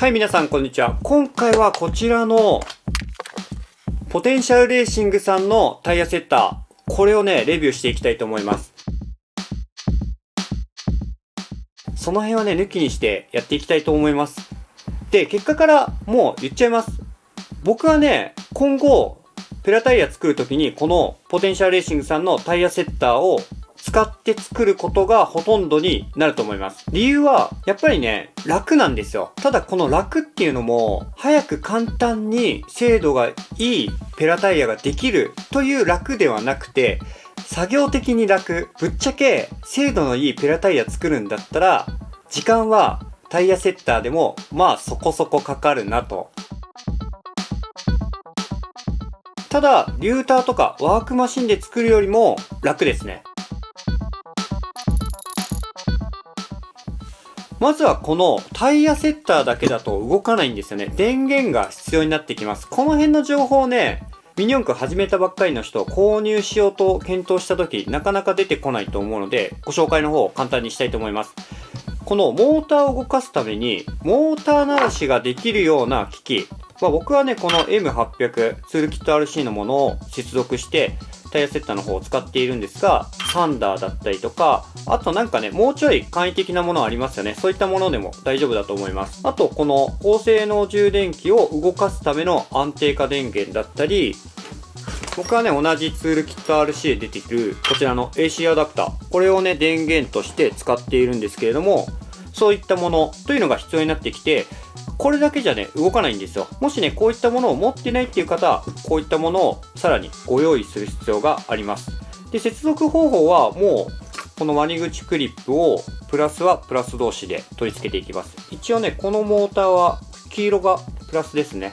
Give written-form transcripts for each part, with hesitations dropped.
はい、皆さんこんにちは。今回はこちらのポテンシャルレーシングさんのタイヤセッター、これをね、レビューしていきたいと思います。その辺はね、抜きにしてやっていきたいと思います。で、結果からもう言っちゃいます。僕はね、今後、ペラタイヤ作るときにこのポテンシャルレーシングさんのタイヤセッターを使って作ることがほとんどになると思います。理由は、やっぱりね、楽なんですよ。ただこの楽っていうのも、早く簡単に精度がいいペラタイヤができるという楽ではなくて、作業的に楽。ぶっちゃけ、精度のいいペラタイヤ作るんだったら、時間はタイヤセッターでも、まあそこそこかかるなと。ただ、リューターとかワークマシンで作るよりも楽ですね。まずはこのタイヤセッターだけだと動かないんですよね。電源が必要になってきます。この辺の情報をね、ミニ四駆始めたばっかりの人、購入しようと検討した時、なかなか出てこないと思うので、ご紹介の方を簡単にしたいと思います。このモーターを動かすために、モーター鳴らしができるような機器。僕はね、この M800 ツールキット RC のものを接続して、タイヤセッターの方を使っているんですが、サンダーだったりとか、あとなんかね、もうちょい簡易的なものありますよね。そういったものでも大丈夫だと思います。あと、この高性能充電器を動かすための安定化電源だったり、僕はね、同じツールキット RC で出てくる、こちらの AC アダプター。これをね、電源として使っているんですけれども、そういったものというのが必要になってきて、これだけじゃね、動かないんですよ。もしね、こういったものを持ってないっていう方は、こういったものをさらにご用意する必要があります。で、接続方法はもう、この割り口クリップを、プラスはプラス同士で取り付けていきます。一応ね、このモーターは黄色がプラスですね。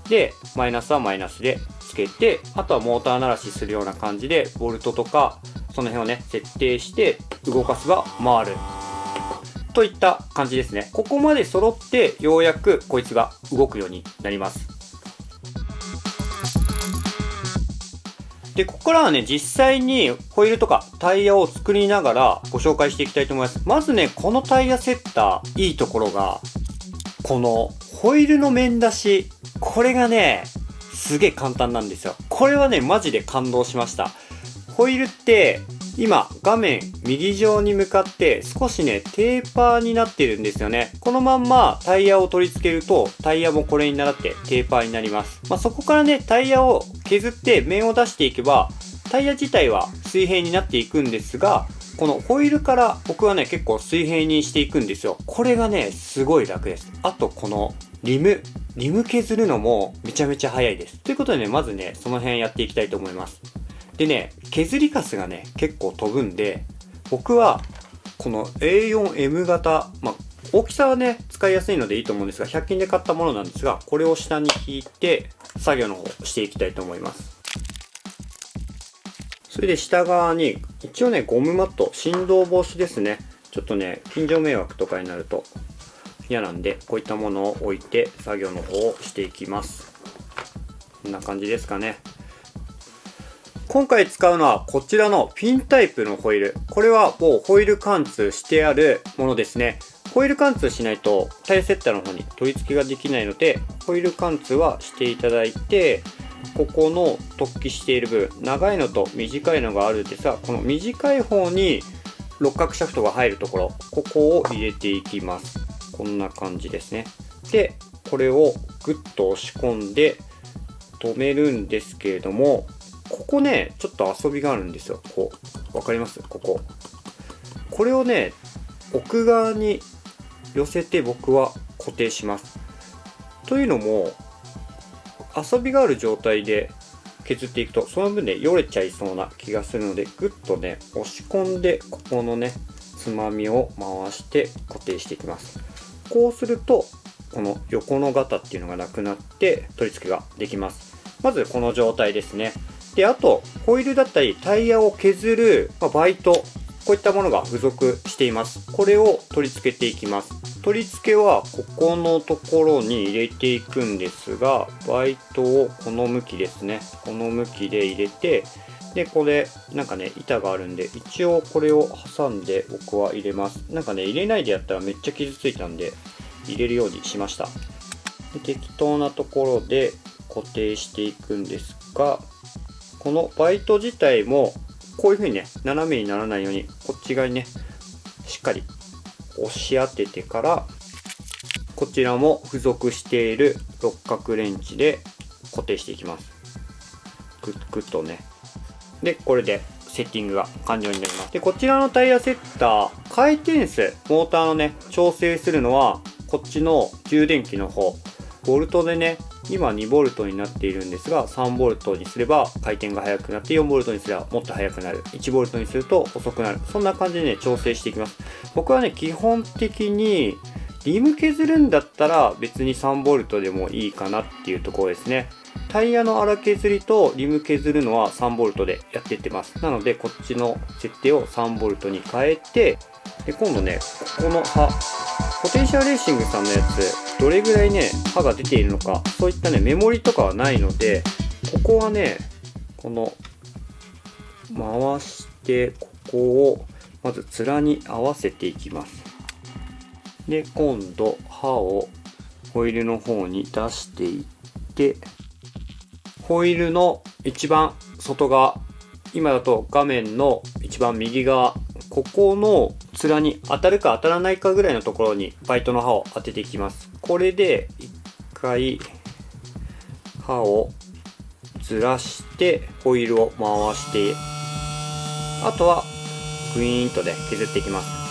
で、マイナスはマイナスでつけて、あとはモーター鳴らしするような感じで、ボルトとか、その辺をね、設定して、動かせば回る。といった感じですね。ここまで揃ってようやくこいつが動くようになります。で、ここからはね、実際にホイールとかタイヤを作りながらご紹介していきたいと思います。まずね、このタイヤセッター、いいところが、このホイールの面出し、これがね、すげえ簡単なんですよ。これはね、マジで感動しました。ホイールって、今、画面右上に向かって少しね、テーパーになってるんですよね。このまんまタイヤを取り付けると、タイヤもこれに倣ってテーパーになります。そこからね、タイヤを削って面を出していけば、タイヤ自体は水平になっていくんですが、このホイールから僕はね、結構水平にしていくんですよ。これがね、すごい楽です。あと、このリム削るのもめちゃめちゃ早いです。ということでね、まずね、その辺やっていきたいと思います。でね、削りカスがね、結構飛ぶんで、僕は、この A4M 型、大きさはね、使いやすいのでいいと思うんですが、100均で買ったものなんですが、これを下に引いて、作業の方をしていきたいと思います。それで下側に、一応ね、ゴムマット、振動防止ですね。ちょっとね、近所迷惑とかになると嫌なんで、こういったものを置いて、作業の方をしていきます。こんな感じですかね。今回使うのはこちらのピンタイプのホイール。これはもうホイール貫通してあるものですね。ホイール貫通しないとタイヤセッターの方に取り付けができないので、ホイール貫通はしていただいて、ここの突起している部分、長いのと短いのがあるんですが、この短い方に六角シャフトが入るところ、ここを入れていきます。こんな感じですね。で、これをグッと押し込んで止めるんですけれども、ここね、ちょっと遊びがあるんですよ。わかります？ここ。これをね、奥側に寄せて僕は固定します。というのも、遊びがある状態で削っていくと、その分でよれちゃいそうな気がするので、ぐっとね、押し込んで、ここのね、つまみを回して固定していきます。こうすると、この横のガタっていうのがなくなって取り付けができます。まずこの状態ですね。で、あと、ホイールだったり、タイヤを削る、バイト、こういったものが付属しています。これを取り付けていきます。取り付けは、ここのところに入れていくんですが、バイトをこの向きですね。この向きで入れて、で、これ、なんかね、板があるんで、一応これを挟んで僕は入れます。なんかね、入れないでやったらめっちゃ傷ついたんで、入れるようにしました。で適当なところで固定していくんですが、このバイト自体もこういう風にね斜めにならないようにこっち側にねしっかり押し当ててから、こちらも付属している六角レンチで固定していきます。グッグッとね。でこれでセッティングが完了になります。でこちらのタイヤセッター、回転数モーターのね調整するのはこっちの充電器の方、ボルトでね今2ボルトになっているんですが、3ボルトにすれば回転が速くなって、4ボルトにすればもっと速くなる、1ボルトにすると遅くなる、そんな感じでね調整していきます。僕はね基本的にリム削るんだったら別に3ボルトでもいいかなっていうところですね。タイヤの粗削りとリム削るのは3ボルトでやってってます。なのでこっちの設定を3ボルトに変えて、で今度ねここの刃、ポテンシャルレーシングさんのやつどれぐらいね刃が出ているのか、そういったねメモリとかはないので、ここはねこの回してここをまず面に合わせていきます。で今度刃をホイールの方に出していって、ホイールの一番外側、今だと画面の一番右側、ここの面に当たるか当たらないかぐらいのところにバイトの刃を当てていきます。これで一回刃をずらしてホイールを回して、あとはグイーンとで削っていきます。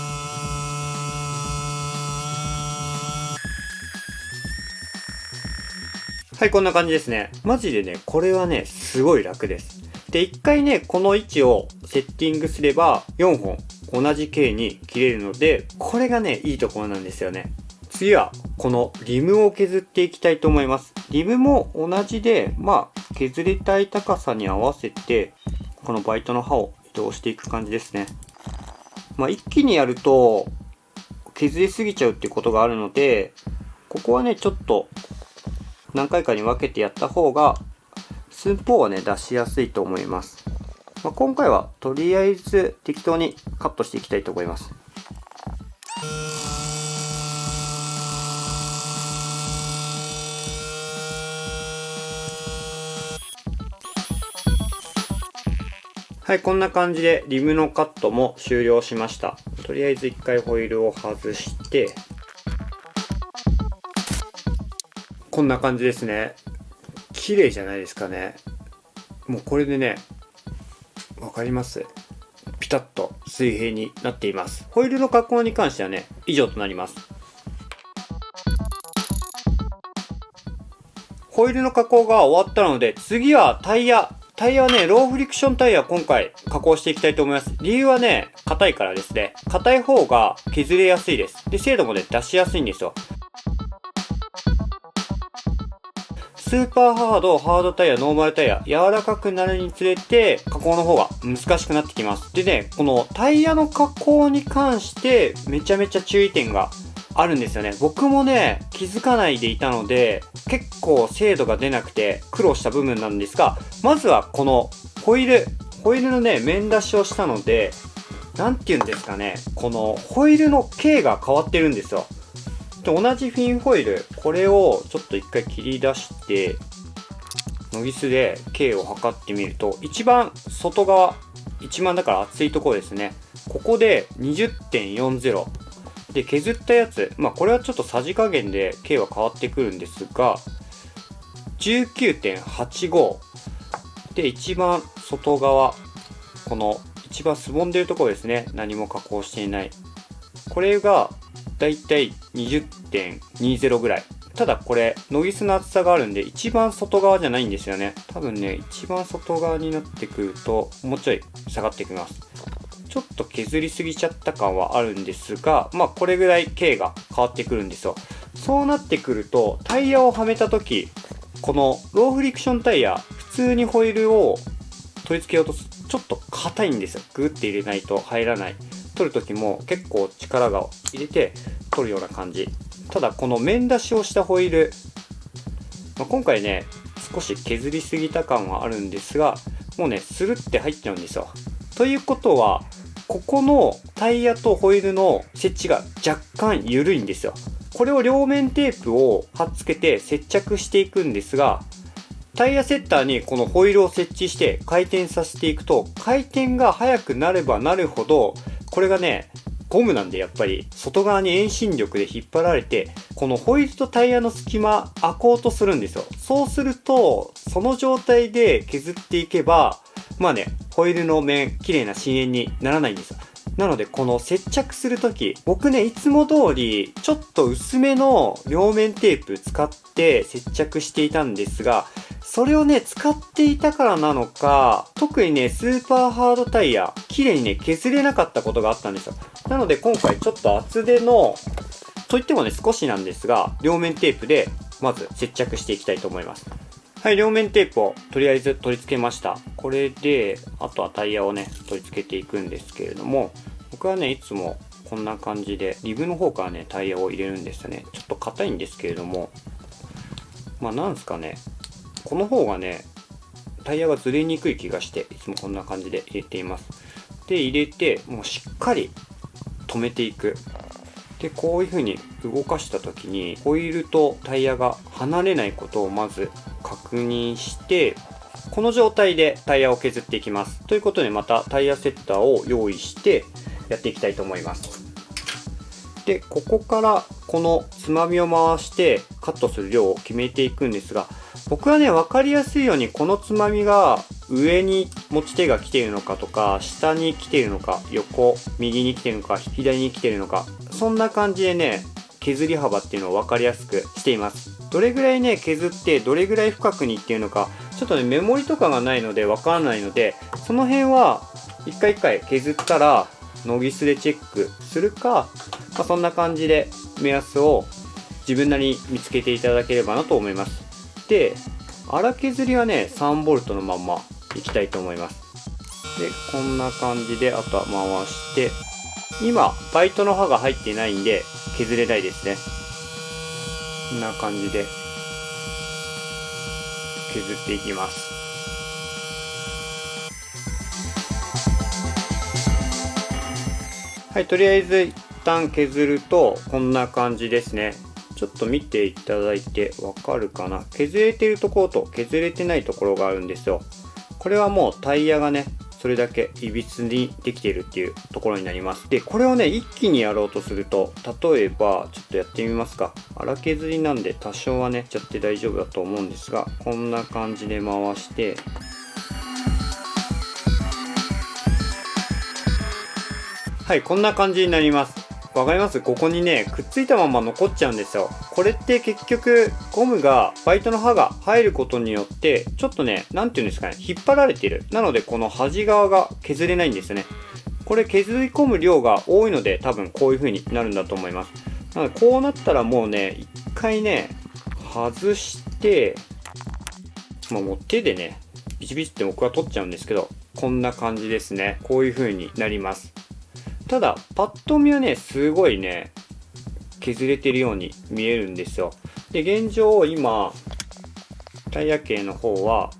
はい、こんな感じですね。マジでね、これはね、すごい楽です。で、一回ね、この位置をセッティングすれば、4本同じ径に切れるので、これがね、いいところなんですよね。次は、このリムを削っていきたいと思います。リムも同じで、削りたい高さに合わせて、このバイトの刃を移動していく感じですね。一気にやると、削りすぎちゃうっていうことがあるので、ここはね、ちょっと、何回かに分けてやった方が寸法はね出しやすいと思います。今回はとりあえず適当にカットしていきたいと思います。はい、こんな感じでリムのカットも終了しました。とりあえず一回ホイールを外して、こんな感じですね。綺麗じゃないですかね。もうこれでね、わかります？ピタッと水平になっています。ホイールの加工に関してはね、以上となります。ホイールの加工が終わったので、次はタイヤ。タイヤはね、ローフリクションタイヤ今回加工していきたいと思います。理由はね、硬いからですね。硬い方が削れやすいです。で、精度もね、出しやすいんですよ。スーパーハード、ハードタイヤ、ノーマルタイヤ、柔らかくなるにつれて加工の方が難しくなってきます。でね、このタイヤの加工に関してめちゃめちゃ注意点があるんですよね。僕もね、気づかないでいたので、結構精度が出なくて苦労した部分なんですが、まずはこのホイールのね、面出しをしたので、なんて言うんですかね、このホイールの径が変わってるんですよ。で同じフィンホイール、これをちょっと一回切り出してノギスで径を測ってみると、一番外側、一番だから厚いところですね、ここで 20.40 で削ったやつ、これはちょっとさじ加減で径は変わってくるんですが 19.85 で、一番外側、この一番すぼんでるところですね、何も加工していない、これがだいたい 20.20 ぐらい。ただこれノギスの厚さがあるんで一番外側じゃないんですよね。多分ね、一番外側になってくるともうちょい下がってきます。ちょっと削りすぎちゃった感はあるんですが、これぐらい径が変わってくるんですよ。そうなってくるとタイヤをはめた時、このローフリクションタイヤ、普通にホイールを取り付けようとするとちょっと硬いんですよ。グーって入れないと入らない。取る時も結構力が入れて取るような感じ。ただこの面出しをしたホイール、今回ね少し削りすぎた感はあるんですが、もうねスルって入っちゃうんですよ。ということはここのタイヤとホイールの設置が若干緩いんですよ。これを両面テープを貼っつけて接着していくんですが、タイヤセッターにこのホイールを設置して回転させていくと、回転が速くなればなるほど、これがね、ゴムなんでやっぱり外側に遠心力で引っ張られて、このホイールとタイヤの隙間開こうとするんですよ。そうすると、その状態で削っていけば、まあね、ホイールの面、綺麗な深淵にならないんですよ。なのでこの接着するとき、僕ね、いつも通りちょっと薄めの両面テープ使って接着していたんですが、それをね、使っていたからなのか、特にね、スーパーハードタイヤ、綺麗にね、削れなかったことがあったんですよ。なので今回ちょっと厚手の、といってもね、少しなんですが、両面テープでまず接着していきたいと思います。はい、両面テープをとりあえず取り付けました。これで、あとはタイヤをね、取り付けていくんですけれども、僕はね、いつもこんな感じで、リブの方からね、タイヤを入れるんですよね。ちょっと硬いんですけれども、まあなんすかね、この方がね、タイヤがずれにくい気がして、いつもこんな感じで入れています。で、入れて、もうしっかり止めていく。で、こういう風に動かした時に、ホイールとタイヤが離れないことをまず確認して、この状態でタイヤを削っていきます。ということで、またタイヤセッターを用意してやっていきたいと思います。で、ここからこのつまみを回してカットする量を決めていくんですが、僕はね、分かりやすいようにこのつまみが上に持ち手が来ているのかとか、下に来ているのか、横、右に来ているのか、左に来ているのか、そんな感じでね、削り幅っていうのを分かりやすくしています。どれぐらいね、削ってどれぐらい深くにっていうのか、ちょっとね、メモリとかがないので分からないので、その辺は一回一回削ったらノギスでチェックするか、まあ、そんな感じで目安を自分なりに見つけていただければなと思います。で、粗削りはね、3ボルトのまんまいきたいと思います。で、こんな感じであとは回して、今バイトの刃が入っていないんで削れないですね。こんな感じで削っていきます。はい、とりあえず一旦削るとこんな感じですね。ちょっと見ていただいてわかるかな。削れてるところと削れてないところがあるんですよ。これはもうタイヤがね、それだけいびつにできているっていうところになります。で、これをね、一気にやろうとすると、例えば、ちょっとやってみますか。粗削りなんで多少はね、やっちゃって大丈夫だと思うんですが、こんな感じで回して、はい、こんな感じになります。わかります？ここにね、くっついたまま残っちゃうんですよ。これって結局、ゴムが、バイトの刃が入ることによって、ちょっとね、なんていうんですかね、引っ張られている。なので、この端側が削れないんですよね。これ削り込む量が多いので、多分こういう風になるんだと思います。なので、こうなったらもうね、一回ね、外して、もう手でね、ビチビチって僕は取っちゃうんですけど、こんな感じですね。こういう風になります。ただパッと見はね、すごいね、削れてるように見えるんですよ。で、現状今タイヤ径の方は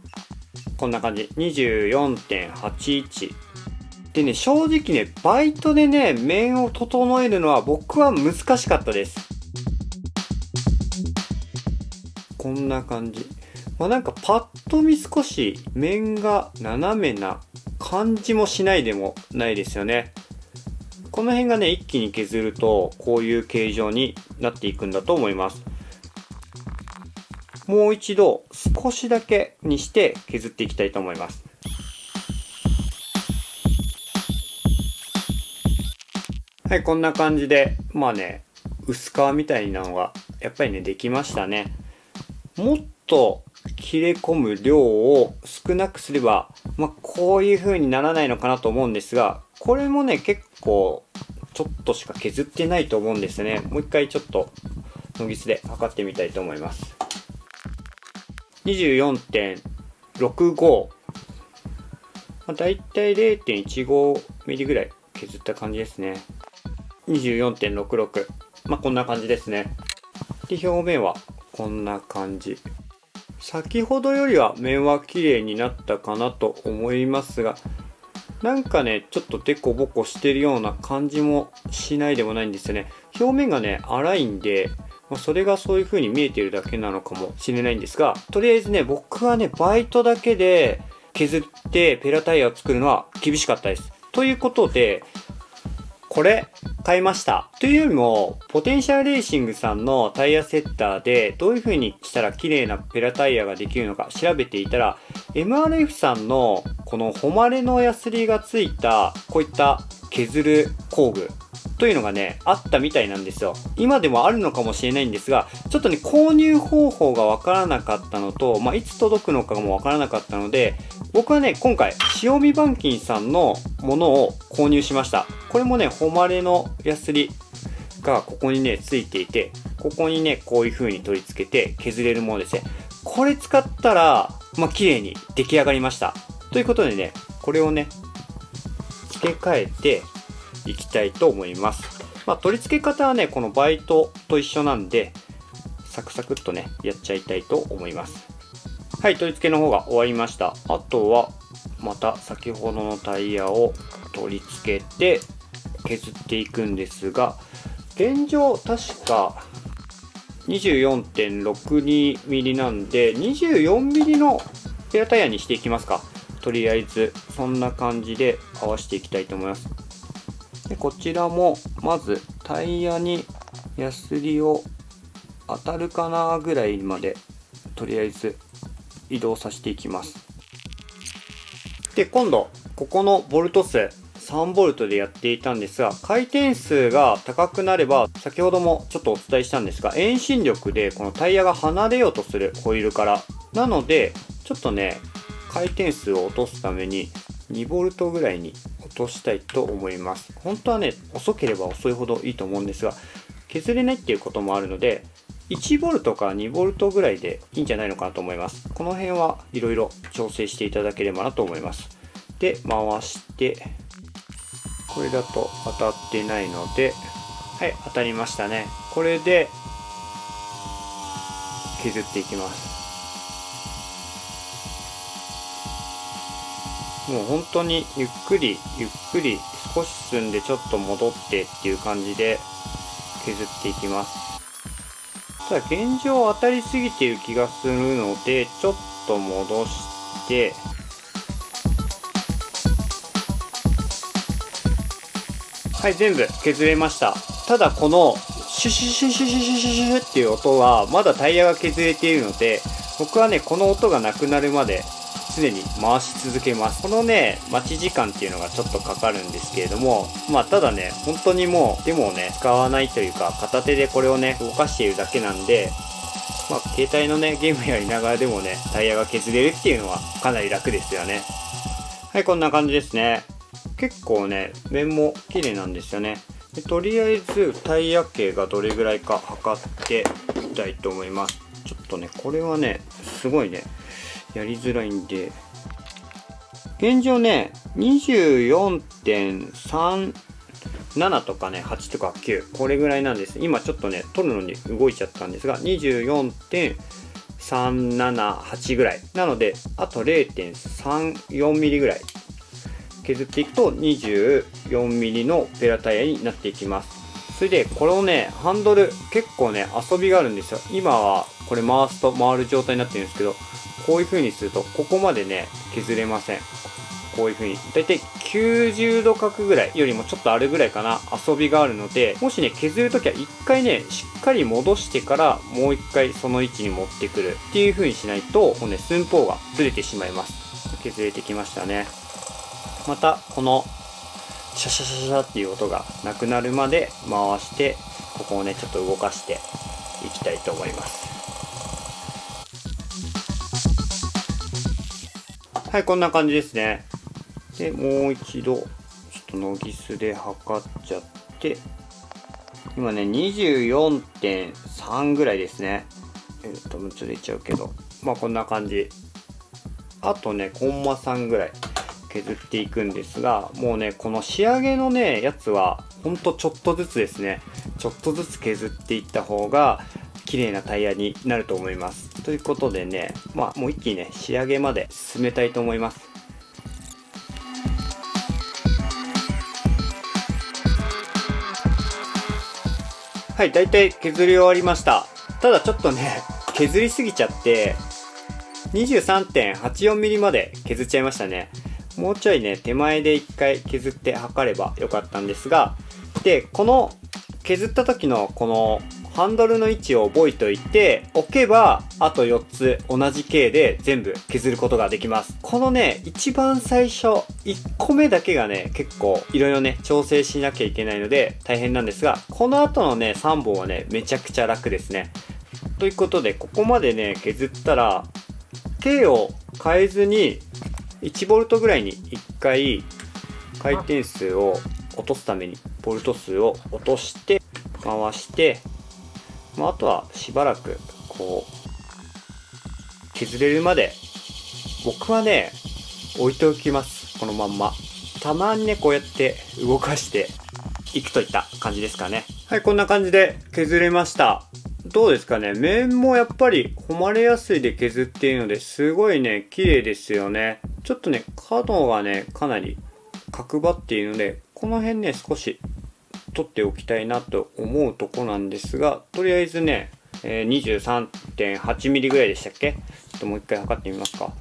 こんな感じ 24.81 でね、正直ね、バイトでね、面を整えるのは僕は難しかったです。こんな感じ。まあなんかパッと見少し面が斜めな感じもしないでもないですよね。この辺がね、一気に削るとこういう形状になっていくんだと思います。もう一度少しだけにして削っていきたいと思います。はい、こんな感じで、まあね、薄皮みたいなのがやっぱりね、できましたね。もっと切れ込む量を少なくすれば、まあこういう風にならないのかなと思うんですが、これもね、結構ちょっとしか削ってないと思うんですね。もう一回ちょっとノギスで測ってみたいと思います。24.65、だいたい 0.15 ミリぐらい削った感じですね。24.66、こんな感じですね。で、表面はこんな感じ。先ほどよりは面は綺麗になったかなと思いますが、なんかね、ちょっとデコボコしてるような感じもしないでもないんですよね。表面がね、粗いんで、それがそういう風に見えてるだけなのかもしれないんですが、とりあえずね、僕はね、バイトだけで削ってペラタイヤを作るのは厳しかったです。ということで、これ買いました。というよりも、ポテンシャルレーシングさんのタイヤセッターでどういう風にしたら綺麗なペラタイヤができるのか調べていたら、MRF さんのこの誉れのヤスリがついたこういった削る工具というのがね、あったみたいなんですよ。今でもあるのかもしれないんですが、ちょっとね、購入方法がわからなかったのと、いつ届くのかもわからなかったので、僕はね、今回、塩見板金さんのものを購入しました。これもね、誉れのヤスリがここにね、ついていて、ここにね、こういう風に取り付けて削れるものですね。これ使ったら、綺麗に出来上がりました。ということでね、これをね、付け替えていきたいと思います。取り付け方はね、このバイトと一緒なんで、サクサクっとね、やっちゃいたいと思います。はい、取り付けの方が終わりました。あとは、また先ほどのタイヤを取り付けて削っていくんですが、現状確か 24.62mm なんで 24mm のペアタイヤにしていきますか。とりあえずそんな感じで合わせていきたいと思います。でこちらもまずタイヤにヤスリを当たるかなぐらいまでとりあえず移動させていきます。で今度ここのボルト数3ボルトでやっていたんですが、回転数が高くなれば先ほどもちょっとお伝えしたんですが、遠心力でこのタイヤが離れようとするホイールから、なのでちょっとね回転数を落とすために2ボルトぐらいに落としたいと思います。本当はね遅ければ遅いほどいいと思うんですが、削れないっていうこともあるので1ボルトか2ボルトぐらいでいいんじゃないのかなと思います。この辺はいろいろ調整していただければなと思います。で回してこれだと当たってないので、はい、当たりましたね。これで削っていきます。もう本当にゆっくりゆっくり少し進んでちょっと戻ってっていう感じで削っていきます。ただ現状当たりすぎている気がするのでちょっと戻してはい全部削れました。ただこのシュシュシュシュシュシュシュシュっていう音はまだタイヤが削れているので、僕はねこの音がなくなるまで常に回し続けます。このね待ち時間っていうのがちょっとかかるんですけれども、ただね本当にもうでもね使わないというか片手でこれをね動かしているだけなんで、携帯のねゲームやりながらでもねタイヤが削れるっていうのはかなり楽ですよね。はい、こんな感じですね。結構ね面も綺麗なんですよね。でとりあえずタイヤ径がどれぐらいか測ってみたいと思います。ちょっとねこれはねすごいねやりづらいんで、現状ね 24.37 とかね8とか9これぐらいなんです。今ちょっとね取るのに動いちゃったんですが 24.378 ぐらいなので、あと 0.34mm ぐらい削っていくと 24mm のペラタイヤになっていきます。それでこれをねハンドル結構ね遊びがあるんですよ。今はこれ回すと回る状態になってるんですけど、こういう風にするとここまでね削れません。こういう風にだいたい90度角ぐらいよりもちょっとあるぐらいかな遊びがあるので、もしね削るときは一回ねしっかり戻してからもう一回その位置に持ってくるっていう風にしないともうね寸法がずれてしまいます。削れてきましたね。またこのシャシャシャシャっていう音がなくなるまで回してここをねちょっと動かしていきたいと思います。はい、こんな感じですね。でもう一度ちょっとノギスで測っちゃって、今ね 24.3 ぐらいですね。むつれちゃうけどこんな感じ。あとねコンマ3ぐらい削っていくんですが、もうねこの仕上げのねやつはほんとちょっとずつですね、ちょっとずつ削っていった方が綺麗なタイヤになると思います。ということでねもう一気にね仕上げまで進めたいと思います。はい、だいたい削り終わりました。ただちょっとね、削りすぎちゃって、23.84mm まで削っちゃいましたね。もうちょいね、手前で1回削って測ればよかったんですが、で、この削った時のこのハンドルの位置を覚えておいておけば、あと4つ同じ径で全部削ることができます。このね、一番最初1個目だけがね、結構いろいろね、調整しなきゃいけないので大変なんですが、この後のね、3本はね、めちゃくちゃ楽ですね。ということで、ここまでね、削ったら、径を変えずに 1V ぐらいに1回回転数を落とすためにボルト数を落として回して、あとはしばらくこう削れるまで僕はね置いておきます。このまんまたまにねこうやって動かしていくといった感じですかね。はい、こんな感じで削れました。どうですかね。面もやっぱり誉れやすいで削っているのですごいね綺麗ですよね。ちょっとね角がねかなり角張っているので、この辺ね少し取っておきたいなと思うとこなんですが、とりあえずね、23.8mm ぐらいでしたっけ。ちょっともう一回測ってみますか。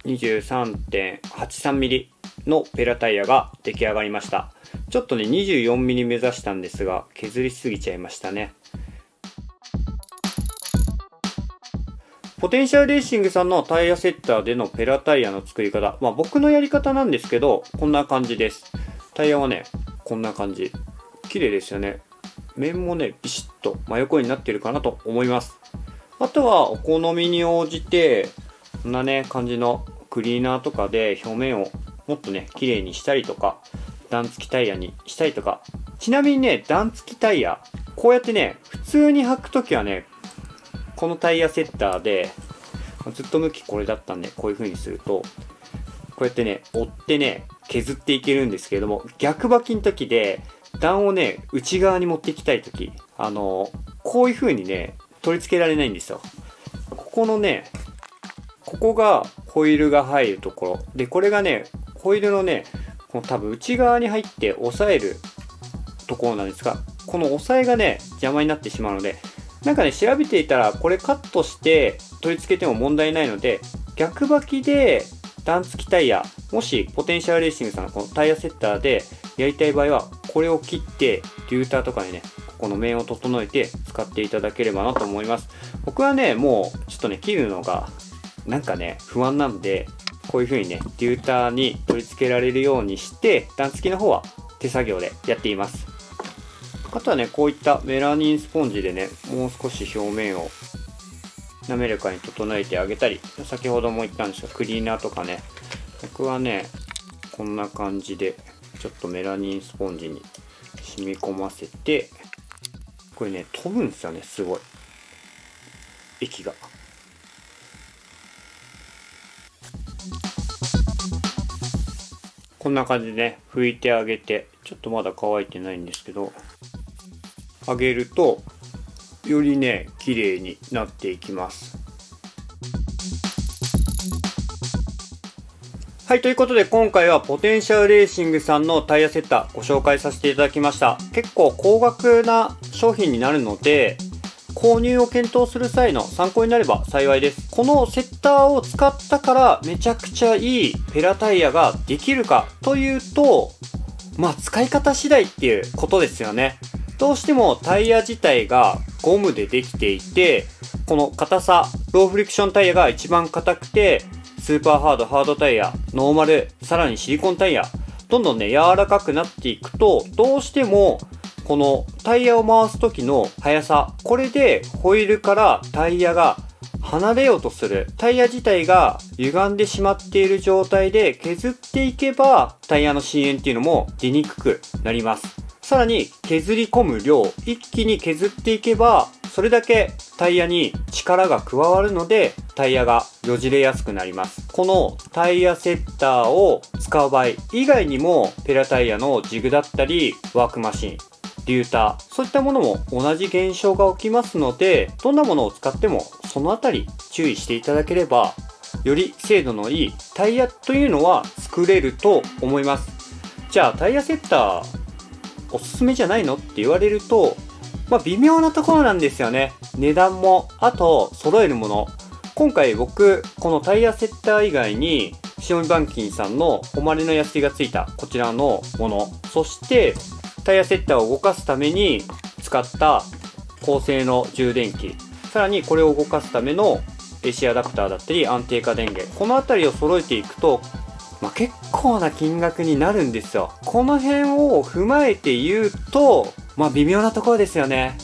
23.83mm のペラタイヤが出来上がりました。ちょっとね 24mm 目指したんですが削りすぎちゃいましたね。ポテンシャルレーシングさんのタイヤセッターでのペラタイヤの作り方、僕のやり方なんですけど、こんな感じです。タイヤはねこんな感じ、綺麗ですよね。面もねビシッと真横になってるかなと思います。あとはお好みに応じてこんなね感じのクリーナーとかで表面をもっとね綺麗にしたりとか、段付きタイヤにしたりとか。ちなみにね段付きタイヤこうやってね普通に履くときはね、このタイヤセッターでずっと向きこれだったんで、こういう風にするとこうやってね折ってね削っていけるんですけれども、逆履きの時で段をね内側に持っていきたい時、こういう風にね取り付けられないんですよ。ここのねここがホイールが入るところで、これがねホイールのねこの多分内側に入って押さえるところなんですが、この押さえがね邪魔になってしまうので、なんかね調べていたらこれカットして取り付けても問題ないので、逆履きで段付きタイヤ、もしポテンシャルレーシングさんのこのタイヤセッターでやりたい場合はこれを切ってデューターとかでねここの面を整えて使っていただければなと思います。僕はねもうちょっとね切るのがなんかね不安なんで、こういう風にねデューターに取り付けられるようにして段付きの方は手作業でやっています。あとはねこういったメラニンスポンジでねもう少し表面を滑らかに整えてあげたり、先ほども言ったんですがクリーナーとかね、僕はねこんな感じでちょっとメラニンスポンジに染み込ませて、これね飛ぶんですよね、すごい液が。こんな感じでね拭いてあげて、ちょっとまだ乾いてないんですけど、あげるとよりね綺麗になっていきます。はい、ということで今回はポテンシャルレーシングさんのタイヤセッターご紹介させていただきました。結構高額な商品になるので購入を検討する際の参考になれば幸いです。このセッターを使ったからめちゃくちゃいいペラタイヤができるかというと、使い方次第っていうことですよね。どうしてもタイヤ自体がゴムでできていて、この硬さ、ローフリクションタイヤが一番硬くて、スーパーハード、ハードタイヤ、ノーマル、さらにシリコンタイヤ、どんどんね柔らかくなっていくと、どうしてもこのタイヤを回す時の速さ、これでホイールからタイヤが離れようとする、タイヤ自体が歪んでしまっている状態で削っていけばタイヤの深淵っていうのも出にくくなります。さらに削り込む量、一気に削っていけばそれだけタイヤに力が加わるのでタイヤがよじれやすくなります。このタイヤセッターを使う場合以外にもペラタイヤのジグだったりワークマシン、リューター、そういったものも同じ現象が起きますので、どんなものを使ってもそのあたり注意していただければより精度のいいタイヤというのは作れると思います。じゃあタイヤセッターおすすめじゃないのって言われると、微妙なところなんですよね。値段も、あと揃えるもの。今回僕、このタイヤセッター以外に、塩見板金さんの誉れのヤスリがついたこちらのもの、そしてタイヤセッターを動かすために使った高性能充電器、さらにこれを動かすための AC アダプターだったり安定化電源、この辺りを揃えていくと、結構な金額になるんですよ。この辺を踏まえて言うと、微妙なところですよね。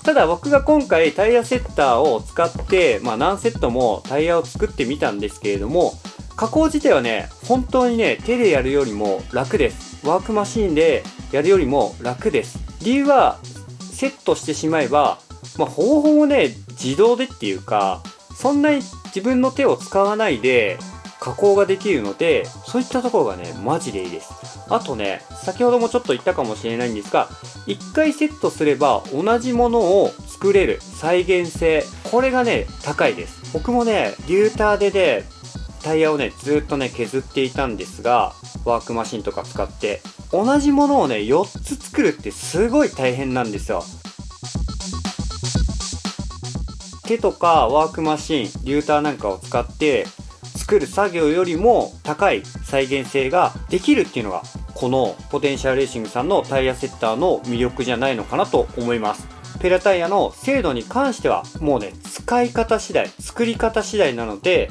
ただ僕が今回タイヤセッターを使って、何セットもタイヤを作ってみたんですけれども、加工自体はね、本当にね、手でやるよりも楽です。ワークマシーンでやるよりも楽です。理由は、セットしてしまえば、ほぼほぼね、自動でっていうか、そんなに自分の手を使わないで加工ができるので、そういったところがね、マジでいいです。あとね、先ほどもちょっと言ったかもしれないんですが、1回セットすれば同じものを作れる再現性、これがね、高いです。僕もね、リューターでタイヤをね、ずっとね、削っていたんですが、ワークマシンとか使って、同じものをね、4つ作るってすごい大変なんですよ。手とかワークマシン、リューターなんかを使って作る作業よりも高い再現性ができるっていうのが、このポテンシャルレーシングさんのタイヤセッターの魅力じゃないのかなと思います。ペラタイヤの精度に関してはもうね、使い方次第、作り方次第なので、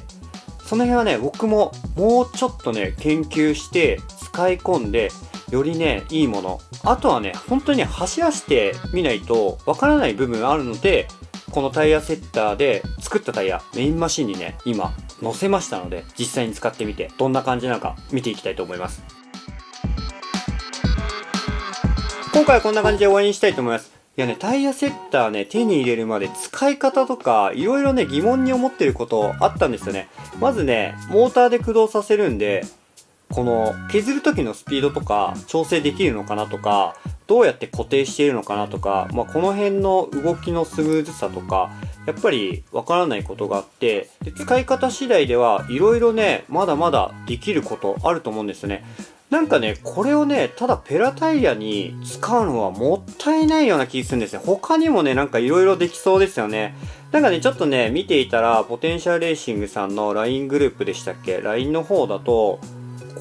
その辺はね、僕ももうちょっとね、研究して使い込んで、よりね、いいもの。あとはね、本当に走らせてみないとわからない部分あるので、このタイヤセッターで作ったタイヤ、メインマシンにね、今載せましたので、実際に使ってみてどんな感じなのか見ていきたいと思います。今回はこんな感じで終わりにしたいと思います。いやね、タイヤセッターね、手に入れるまで使い方とか、いろいろね、疑問に思ってることあったんですよね。まずね、モーターで駆動させるんで、この削る時のスピードとか調整できるのかなとか、どうやって固定しているのかなとか、この辺の動きのスムーズさとか、やっぱりわからないことがあって、で使い方次第ではいろいろね、まだまだできることあると思うんですよね。なんかね、これをね、ただペラタイヤに使うのはもったいないような気がするんですよ。他にもね、なんかいろいろできそうですよね。なんかね、ちょっとね、見ていたら、ポテンシャルレーシングさんの LINE グループでしたっけ？ LINE の方だと、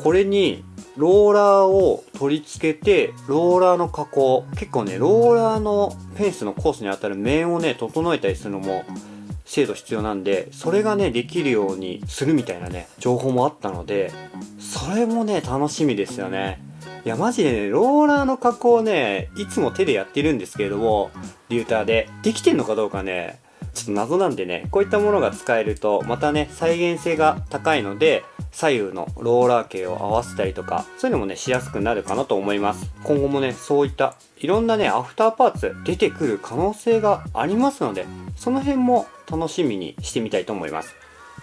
これにローラーを取り付けて、ローラーの加工、結構ね、ローラーのフェンスのコースに当たる面をね、整えたりするのも精度必要なんで、それがね、できるようにするみたいなね、情報もあったので、それもね、楽しみですよね。いや、マジでね、ローラーの加工ね、いつも手でやってるんですけれども、リューターで。できてんのかどうかね、ちょっと謎なんでね、こういったものが使えると、またね、再現性が高いので、左右のローラー系を合わせたりとか、そういうのもね、しやすくなるかなと思います。今後もね、そういったいろんなね、アフターパーツ出てくる可能性がありますので、その辺も楽しみにしてみたいと思います。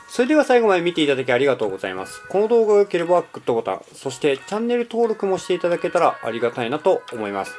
それでは最後まで見ていただきありがとうございます。この動画が良ければグッドボタン、そしてチャンネル登録もしていただけたらありがたいなと思います。